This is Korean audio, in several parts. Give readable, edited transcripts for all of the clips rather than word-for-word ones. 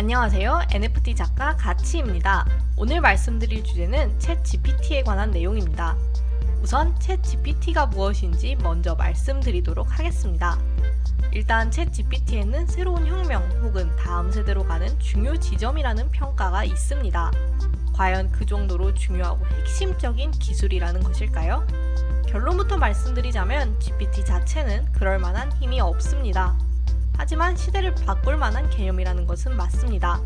안녕하세요. NFT 작가 가치입니다. 오늘 말씀드릴 주제는 챗 GPT에 관한 내용입니다. 우선 챗 GPT가 무엇인지 먼저 말씀드리도록 하겠습니다. 일단 챗 GPT에는 새로운 혁명 혹은 다음 세대로 가는 중요 지점이라는 평가가 있습니다. 과연 그 정도로 중요하고 핵심적인 기술이라는 것일까요? 결론부터 말씀드리자면 GPT 자체는 그럴 만한 힘이 없습니다. 하지만 시대를 바꿀 만한 개념이라는 것은 맞습니다.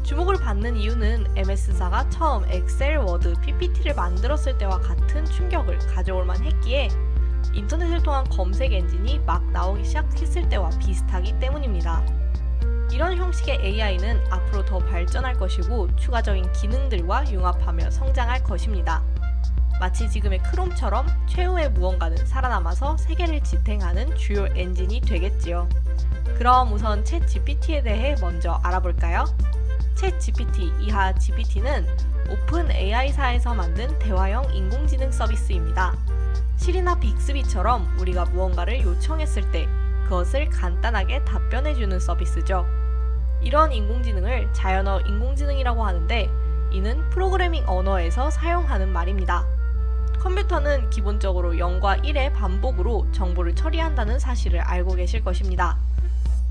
주목을 받는 이유는 MS사가 처음 엑셀, 워드, PPT를 만들었을 때와 같은 충격을 가져올 만했기에 인터넷을 통한 검색 엔진이 막 나오기 시작했을 때와 비슷하기 때문입니다. 이런 형식의 AI는 앞으로 더 발전할 것이고 추가적인 기능들과 융합하며 성장할 것입니다. 마치 지금의 크롬처럼 최후의 무언가는 살아남아서 세계를 지탱하는 주요 엔진이 되겠지요. 그럼 우선 챗 GPT에 대해 먼저 알아볼까요? 챗 GPT, 이하 GPT는 오픈 AI사에서 만든 대화형 인공지능 서비스입니다. 시리나 빅스비처럼 우리가 무언가를 요청했을 때 그것을 간단하게 답변해주는 서비스죠. 이런 인공지능을 자연어 인공지능이라고 하는데 이는 프로그래밍 언어에서 사용하는 말입니다. 컴퓨터는 기본적으로 0과 1의 반복으로 정보를 처리한다는 사실을 알고 계실 것입니다.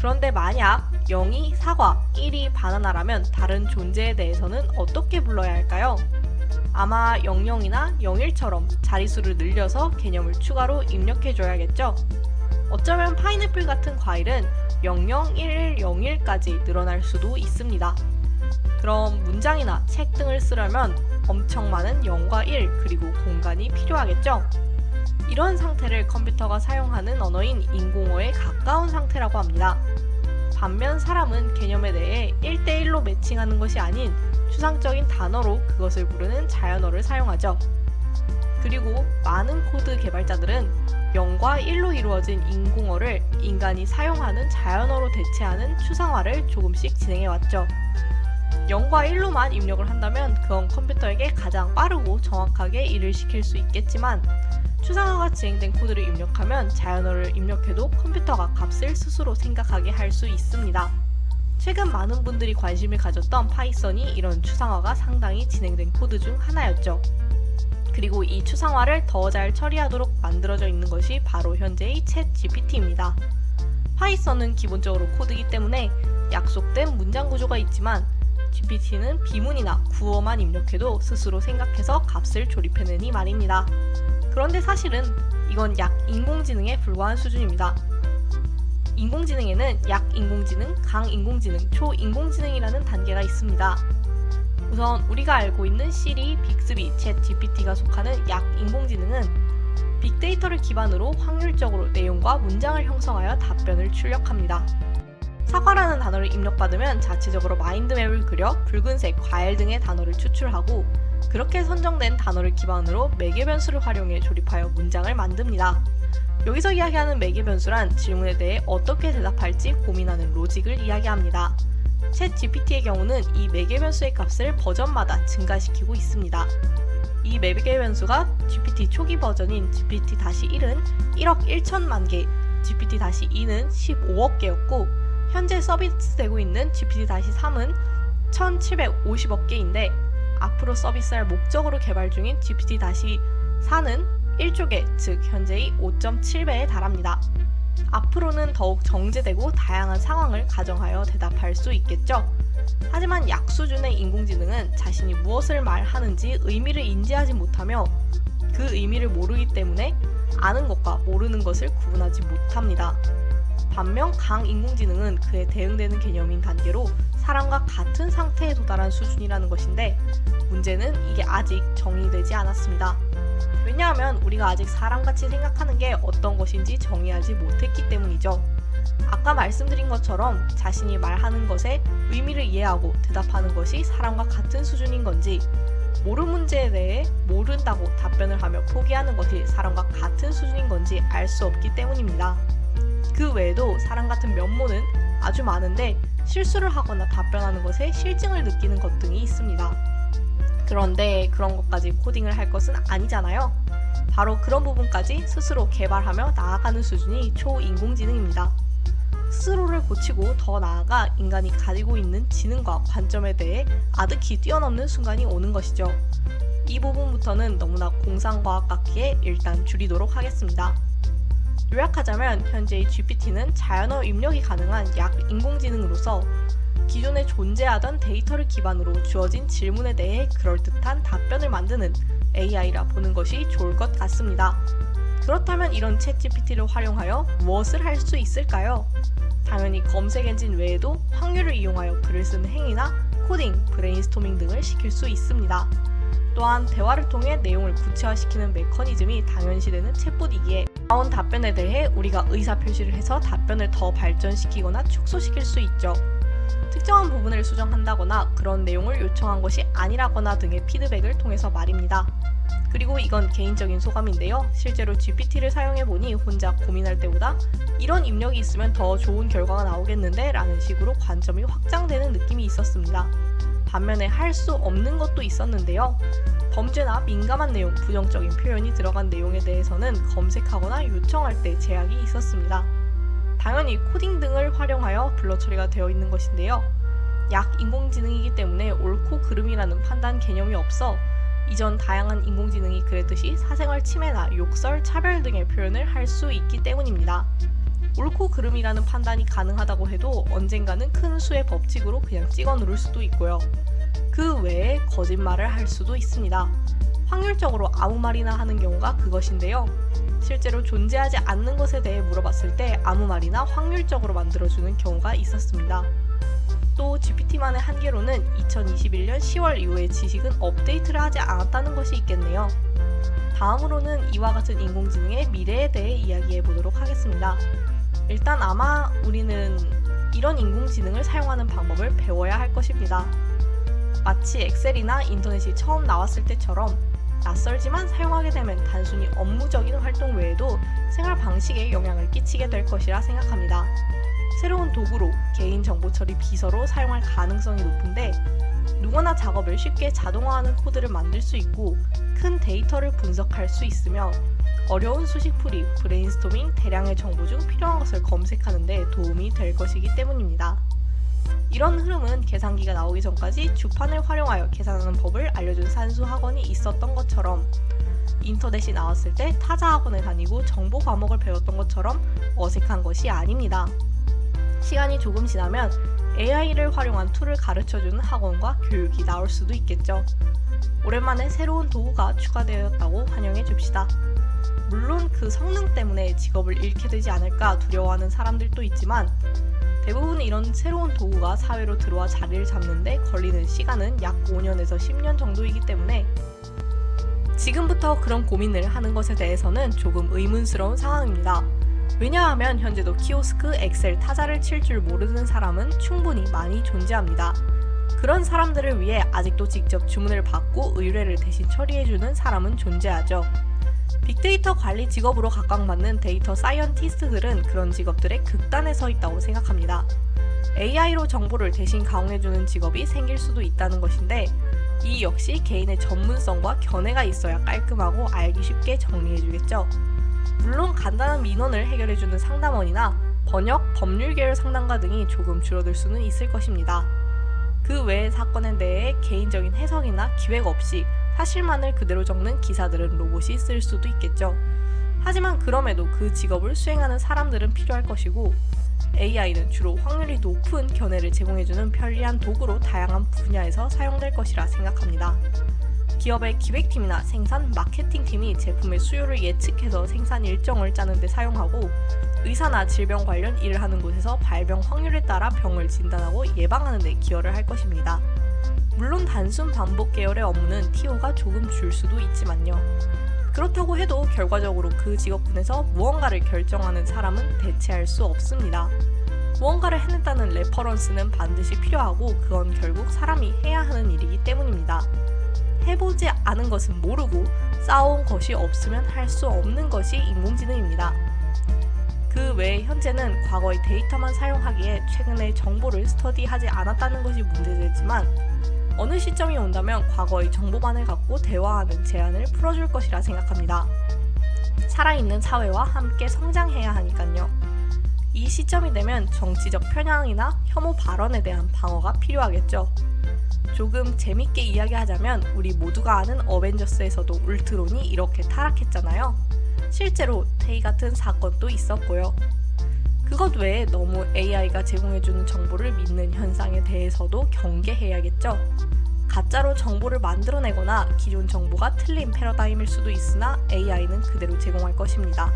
그런데 만약 0이 사과, 1이 바나나라면 다른 존재에 대해서는 어떻게 불러야 할까요? 아마 00이나 01처럼 자릿수를 늘려서 개념을 추가로 입력해줘야겠죠? 어쩌면 파인애플 같은 과일은 001101까지 늘어날 수도 있습니다. 그럼 문장이나 책 등을 쓰려면 엄청 많은 0과 1 그리고 공간이 필요하겠죠? 이런 상태를 컴퓨터가 사용하는 언어인 인공어에 가까운 상태라고 합니다. 반면 사람은 개념에 대해 1대1로 매칭하는 것이 아닌 추상적인 단어로 그것을 부르는 자연어를 사용하죠. 그리고 많은 코드 개발자들은 0과 1로 이루어진 인공어를 인간이 사용하는 자연어로 대체하는 추상화를 조금씩 진행해왔죠. 0과 1로만 입력을 한다면 그건 컴퓨터에게 가장 빠르고 정확하게 일을 시킬 수 있겠지만 추상화가 진행된 코드를 입력하면 자연어를 입력해도 컴퓨터가 값을 스스로 생각하게 할 수 있습니다. 최근 많은 분들이 관심을 가졌던 파이썬이 이런 추상화가 상당히 진행된 코드 중 하나였죠. 그리고 이 추상화를 더 잘 처리하도록 만들어져 있는 것이 바로 현재의 챗 GPT입니다. 파이썬은 기본적으로 코드이기 때문에 약속된 문장 구조가 있지만 GPT는 비문이나 구어만 입력해도 스스로 생각해서 값을 조립해내니 말입니다. 그런데 사실은 이건 약 인공지능에 불과한 수준입니다. 인공지능에는 약 인공지능, 강 인공지능, 초 인공지능이라는 단계가 있습니다. 우선 우리가 알고 있는 시리, 빅스비, 챗 GPT가 속하는 약 인공지능은 빅데이터를 기반으로 확률적으로 내용과 문장을 형성하여 답변을 출력합니다. 사과라는 단어를 입력받으면 자체적으로 마인드맵을 그려 붉은색, 과일 등의 단어를 추출하고 그렇게 선정된 단어를 기반으로 매개 변수를 활용해 조립하여 문장을 만듭니다. 여기서 이야기하는 매개 변수란 질문에 대해 어떻게 대답할지 고민하는 로직을 이야기합니다. 챗 GPT의 경우는 이 매개 변수의 값을 버전마다 증가시키고 있습니다. 이 매개 변수가 GPT 초기 버전인 GPT-1은 1억 1천만 개, GPT-2는 15억 개였고 현재 서비스되고 있는 GPT-3은 1750억 개인데 앞으로 서비스할 목적으로 개발 중인 GPT-4는 1조 개, 즉 현재의 5.7배에 달합니다. 앞으로는 더욱 정제되고 다양한 상황을 가정하여 대답할 수 있겠죠. 하지만 약 수준의 인공지능은 자신이 무엇을 말하는지 의미를 인지하지 못하며 그 의미를 모르기 때문에 아는 것과 모르는 것을 구분하지 못합니다. 반면 강 인공지능은 그에 대응되는 개념인 단계로 사람과 같은 상태에 도달한 수준이라는 것인데 문제는 이게 아직 정의되지 않았습니다. 왜냐하면 우리가 아직 사람같이 생각하는 게 어떤 것인지 정의하지 못했기 때문이죠. 아까 말씀드린 것처럼 자신이 말하는 것에 의미를 이해하고 대답하는 것이 사람과 같은 수준인 건지 모르는 문제에 대해 모른다고 답변을 하며 포기하는 것이 사람과 같은 수준인 건지 알 수 없기 때문입니다. 그 외에도 사람 같은 면모는 아주 많은데 실수를 하거나 답변하는 것에 실증을 느끼는 것 등이 있습니다. 그런데 그런 것까지 코딩을 할 것은 아니잖아요. 바로 그런 부분까지 스스로 개발하며 나아가는 수준이 초인공지능입니다. 스스로를 고치고 더 나아가 인간이 가지고 있는 지능과 관점에 대해 아득히 뛰어넘는 순간이 오는 것이죠. 이 부분부터는 너무나 공상과학 같기에 일단 줄이도록 하겠습니다. 요약하자면 현재의 GPT는 자연어 입력이 가능한 약 인공지능으로서 기존에 존재하던 데이터를 기반으로 주어진 질문에 대해 그럴듯한 답변을 만드는 AI라 보는 것이 좋을 것 같습니다. 그렇다면 이런 챗GPT를 활용하여 무엇을 할 수 있을까요? 당연히 검색 엔진 외에도 확률을 이용하여 글을 쓰는 행위나 코딩, 브레인스토밍 등을 시킬 수 있습니다. 또한 대화를 통해 내용을 구체화시키는 메커니즘이 당연시되는 챗봇이기에 나온 답변에 대해 우리가 의사표시를 해서 답변을 더 발전시키거나 축소시킬 수 있죠. 특정한 부분을 수정한다거나 그런 내용을 요청한 것이 아니라거나 등의 피드백을 통해서 말입니다. 그리고 이건 개인적인 소감인데요. 실제로 GPT를 사용해보니 혼자 고민할 때보다 이런 입력이 있으면 더 좋은 결과가 나오겠는데 라는 식으로 관점이 확장되는 느낌이 있었습니다. 반면에 할 수 없는 것도 있었는데요. 범죄나 민감한 내용, 부정적인 표현이 들어간 내용에 대해서는 검색하거나 요청할 때 제약이 있었습니다. 당연히 코딩 등을 활용하여 블러 처리가 되어 있는 것인데요. 약 인공지능이기 때문에 옳고 그름이라는 판단 개념이 없어 이전 다양한 인공지능이 그랬듯이 사생활 침해나 욕설, 차별 등의 표현을 할 수 있기 때문입니다. 옳고 그름이라는 판단이 가능하다고 해도 언젠가는 큰 수의 법칙으로 그냥 찍어 누를 수도 있고요. 그 외에 거짓말을 할 수도 있습니다. 확률적으로 아무 말이나 하는 경우가 그것인데요. 실제로 존재하지 않는 것에 대해 물어봤을 때 아무 말이나 확률적으로 만들어주는 경우가 있었습니다. 또 GPT만의 한계로는 2021년 10월 이후에 지식은 업데이트를 하지 않았다는 것이 있겠네요. 다음으로는 이와 같은 인공지능의 미래에 대해 이야기해 보도록 하겠습니다. 일단 아마 우리는 이런 인공지능을 사용하는 방법을 배워야 할 것입니다. 마치 엑셀이나 인터넷이 처음 나왔을 때처럼 낯설지만 사용하게 되면 단순히 업무적인 활동 외에도 생활 방식에 영향을 끼치게 될 것이라 생각합니다. 새로운 도구로 개인정보 처리 비서로 사용할 가능성이 높은데 누구나 작업을 쉽게 자동화하는 코드를 만들 수 있고 큰 데이터를 분석할 수 있으며 어려운 수식풀이, 브레인스토밍, 대량의 정보 중 필요한 것을 검색하는 데 도움이 될 것이기 때문입니다. 이런 흐름은 계산기가 나오기 전까지 주판을 활용하여 계산하는 법을 알려준 산수 학원이 있었던 것처럼 인터넷이 나왔을 때 타자 학원에 다니고 정보 과목을 배웠던 것처럼 어색한 것이 아닙니다. 시간이 조금 지나면 AI를 활용한 툴을 가르쳐주는 학원과 교육이 나올 수도 있겠죠. 오랜만에 새로운 도구가 추가되었다고 환영해 줍시다. 물론 그 성능 때문에 직업을 잃게 되지 않을까 두려워하는 사람들도 있지만 대부분 이런 새로운 도구가 사회로 들어와 자리를 잡는데 걸리는 시간은 약 5년에서 10년 정도이기 때문에 지금부터 그런 고민을 하는 것에 대해서는 조금 의문스러운 상황입니다. 왜냐하면 현재도 키오스크, 엑셀, 타자를 칠 줄 모르는 사람은 충분히 많이 존재합니다. 그런 사람들을 위해 아직도 직접 주문을 받고 의뢰를 대신 처리해주는 사람은 존재하죠. 빅데이터 관리 직업으로 각광받는 데이터 사이언티스트들은 그런 직업들의 극단에 서 있다고 생각합니다. AI로 정보를 대신 가공해주는 직업이 생길 수도 있다는 것인데 이 역시 개인의 전문성과 견해가 있어야 깔끔하고 알기 쉽게 정리해주겠죠. 물론 간단한 민원을 해결해주는 상담원이나 번역, 법률 계열 상담가 등이 조금 줄어들 수는 있을 것입니다. 그 외의 사건에 대해 개인적인 해석이나 기획 없이 사실만을 그대로 적는 기사들은 로봇이 쓸 수도 있겠죠. 하지만 그럼에도 그 직업을 수행하는 사람들은 필요할 것이고 AI는 주로 확률이 높은 견해를 제공해주는 편리한 도구로 다양한 분야에서 사용될 것이라 생각합니다. 기업의 기획팀이나 생산, 마케팅팀이 제품의 수요를 예측해서 생산 일정을 짜는 데 사용하고 의사나 질병 관련 일을 하는 곳에서 발병 확률에 따라 병을 진단하고 예방하는 데 기여를 할 것입니다. 물론 단순 반복 계열의 업무는 TO가 조금 줄 수도 있지만요. 그렇다고 해도 결과적으로 그 직업군에서 무언가를 결정하는 사람은 대체할 수 없습니다. 무언가를 해냈다는 레퍼런스는 반드시 필요하고 그건 결국 사람이 해야 하는 일이기 때문입니다. 해보지 않은 것은 모르고 쌓아온 것이 없으면 할 수 없는 것이 인공지능입니다. 그 외에 현재는 과거의 데이터만 사용하기에 최근의 정보를 스터디하지 않았다는 것이 문제되지만 어느 시점이 온다면 과거의 정보만을 갖고 대화하는 제한을 풀어줄 것이라 생각합니다. 살아있는 사회와 함께 성장해야 하니까요. 이 시점이 되면 정치적 편향이나 혐오 발언에 대한 방어가 필요하겠죠. 조금 재밌게 이야기하자면 우리 모두가 아는 어벤져스에서도 울트론이 이렇게 타락했잖아요. 실제로 테이 같은 사건도 있었고요. 그것 외에 너무 AI가 제공해주는 정보를 믿는 현상에 대해서도 경계해야겠죠. 가짜로 정보를 만들어내거나 기존 정보가 틀린 패러다임일 수도 있으나 AI는 그대로 제공할 것입니다.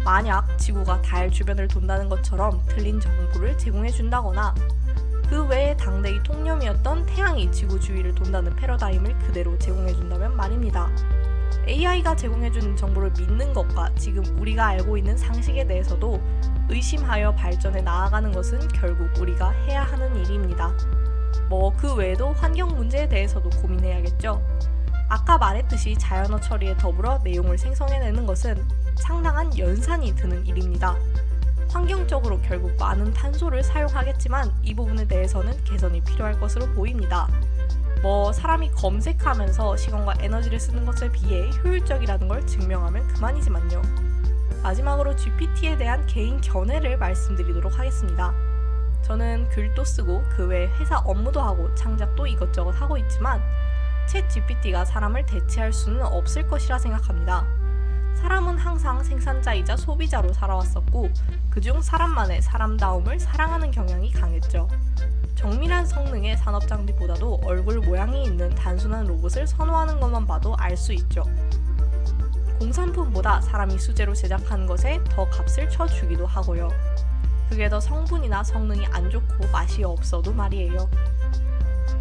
만약 지구가 달 주변을 돈다는 것처럼 틀린 정보를 제공해준다거나 그 외에 당대의 통념이었던 태양이 지구 주위를 돈다는 패러다임을 그대로 제공해준다면 말입니다. AI가 제공해주는 정보를 믿는 것과 지금 우리가 알고 있는 상식에 대해서도 의심하여 발전해 나아가는 것은 결국 우리가 해야 하는 일입니다. 그 외에도 환경 문제에 대해서도 고민해야겠죠. 아까 말했듯이 자연어 처리에 더불어 내용을 생성해내는 것은 상당한 연산이 드는 일입니다. 환경적으로 결국 많은 탄소를 사용하겠지만 이 부분에 대해서는 개선이 필요할 것으로 보입니다. 사람이 검색하면서 시간과 에너지를 쓰는 것에 비해 효율적이라는 걸 증명하면 그만이지만요. 마지막으로 GPT에 대한 개인 견해를 말씀드리도록 하겠습니다. 저는 글도 쓰고 그 외에 회사 업무도 하고 창작도 이것저것 하고 있지만 챗 GPT가 사람을 대체할 수는 없을 것이라 생각합니다. 사람은 항상 생산자이자 소비자로 살아왔었고 그중 사람만의 사람다움을 사랑하는 경향이 강했죠. 정밀한 성능의 산업장비보다도 얼굴 모양이 있는 단순한 로봇을 선호하는 것만 봐도 알 수 있죠. 공산품보다 사람이 수제로 제작한 것에 더 값을 쳐주기도 하고요. 그게 더 성분이나 성능이 안 좋고 맛이 없어도 말이에요.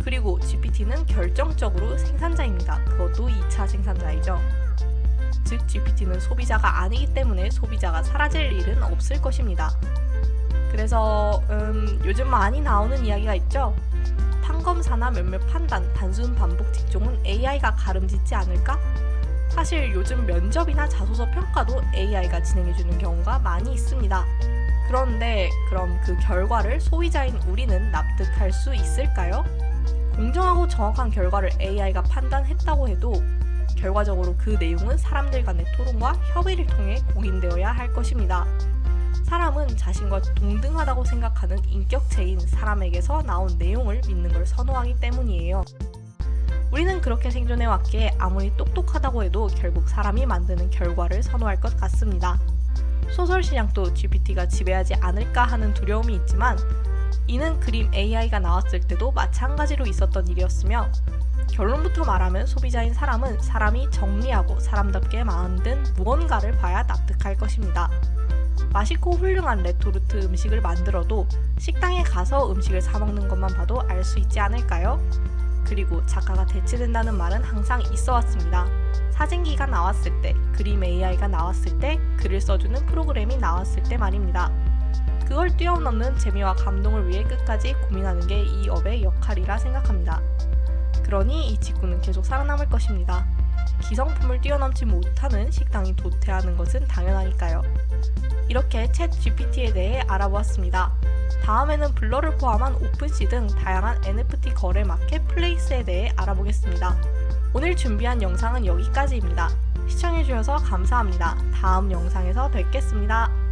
그리고 GPT는 결정적으로 생산자입니다. 그것도 2차 생산자이죠. 즉 GPT는 소비자가 아니기 때문에 소비자가 사라질 일은 없을 것입니다. 그래서 요즘 많이 나오는 이야기가 있죠. 판검사나 몇몇 판단, 단순 반복 직종은 AI가 가름짓지 않을까? 사실 요즘 면접이나 자소서 평가도 AI가 진행해주는 경우가 많이 있습니다. 그런데 그럼 그 결과를 소비자인 우리는 납득할 수 있을까요? 공정하고 정확한 결과를 AI가 판단했다고 해도 결과적으로 그 내용은 사람들 간의 토론과 협의를 통해 공인되어야 할 것입니다. 사람은 자신과 동등하다고 생각하는 인격체인 사람에게서 나온 내용을 믿는 걸 선호하기 때문이에요. 우리는 그렇게 생존해왔기에 아무리 똑똑하다고 해도 결국 사람이 만드는 결과를 선호할 것 같습니다. 소설 시장도 GPT가 지배하지 않을까 하는 두려움이 있지만 이는 그림 AI가 나왔을 때도 마찬가지로 있었던 일이었으며 결론부터 말하면 소비자인 사람은 사람이 정리하고 사람답게 만든 무언가를 봐야 납득할 것입니다. 맛있고 훌륭한 레토르트 음식을 만들어도 식당에 가서 음식을 사 먹는 것만 봐도 알 수 있지 않을까요? 그리고 작가가 대체된다는 말은 항상 있어 왔습니다. 사진기가 나왔을 때, 그림 AI가 나왔을 때, 글을 써주는 프로그램이 나왔을 때 말입니다. 그걸 뛰어넘는 재미와 감동을 위해 끝까지 고민하는 게 이 업의 역할이라 생각합니다. 그러니 이 직구는 계속 살아남을 것입니다. 기성품을 뛰어넘지 못하는 식당이 도태하는 것은 당연하니까요. 이렇게 챗 GPT에 대해 알아보았습니다. 다음에는 블러를 포함한 오픈시 등 다양한 NFT 거래 마켓플레이스에 대해 알아보겠습니다. 오늘 준비한 영상은 여기까지입니다. 시청해주셔서 감사합니다. 다음 영상에서 뵙겠습니다.